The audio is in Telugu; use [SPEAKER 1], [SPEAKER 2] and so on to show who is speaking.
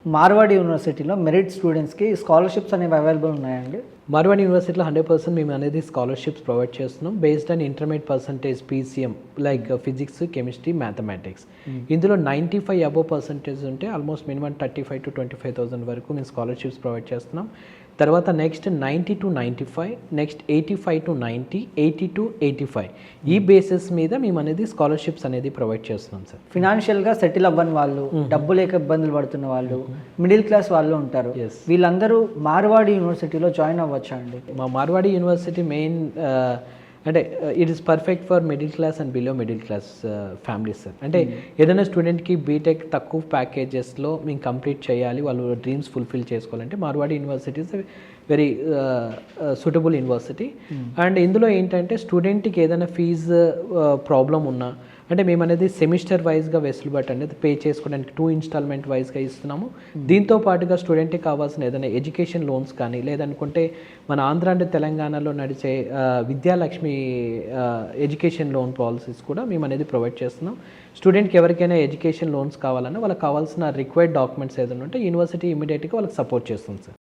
[SPEAKER 1] మార్వాడి యూనివర్సిటీలో మెరిట్ స్టూడెంట్స్కి స్కాలర్షిప్స్ అనేవి అవైలబుల్ ఉన్నాయండి.
[SPEAKER 2] మార్వాడి యూనివర్సిటీలో 100% మేము అనేది స్కాలర్షిప్స్ ప్రొవైడ్ చేస్తున్నాం based on intermediate percentage PCM like physics chemistry mathematics. ఇందులో 95 అబోవ్ పర్సంటేజ్ ఉంటే ఆల్మోస్ట్ మినిమం 35,000 to 25,000 వరకు మేము స్కాలర్షిప్స్ ప్రొవైడ్ చేస్తున్నాం. తర్వాత next 90 to 95, next 85 to 90, 80 to 85 ఈ బేసిస్ మీద మేము అనేది స్కాలర్షిప్స్ అనేది ప్రొవైడ్ చేస్తున్నాం సార్.
[SPEAKER 1] ఫినాన్షియల్గా సెటిల్ అవ్వని వాళ్ళు, డబ్బు లేక ఇబ్బందులు పడుతున్న వాళ్ళు, మిడిల్ క్లాస్ వాళ్ళు ఉంటారు. వీళ్ళందరూ మార్వాడి యూనివర్సిటీలో జాయిన్ అవ్వచ్చా అండి?
[SPEAKER 2] మా మార్వాడి యూనివర్సిటీ మెయిన్ అంటే it is perfect for middle class and below middle class families sir. అంటే ఏదైనా స్టూడెంట్కి బీటెక్ తక్కువ ప్యాకేజెస్లో మేము కంప్లీట్ చేయాలి, వాళ్ళు డ్రీమ్స్ ఫుల్ఫిల్ చేసుకోవాలంటే Marwadi university is very suitable university. And ఇందులో ఏంటంటే స్టూడెంట్కి ఏదైనా ఫీజు ప్రాబ్లం ఉన్నా అంటే మేము అనేది సెమిస్టర్ వైజ్గా వెసులుబాటు అనేది పే చేసుకోవడానికి 2 ఇన్స్టాల్మెంట్ వైజ్గా ఇస్తున్నాము. దీంతో పాటుగా స్టూడెంట్కి కావాల్సిన ఏదైనా ఎడ్యుకేషన్ లోన్స్ కానీ లేదనుకుంటే మన ఆంధ్ర అండ్ తెలంగాణలో నడిచే విద్యాలక్ష్మి ఎడ్యుకేషన్ లోన్ పాలసీస్ కూడా మేము అనేది ప్రొవైడ్ చేస్తున్నాం. స్టూడెంట్కి ఎవరికైనా ఎడ్యుకేషన్ లోన్స్ కావాలన్నా వాళ్ళకి కావాల్సిన రిక్వైర్డ్ డాక్యుమెంట్స్ ఏదైనా ఉంటే యూనివర్సిటీ ఇమీడియట్గా వాళ్ళకి సపోర్ట్ చేస్తుంది సార్.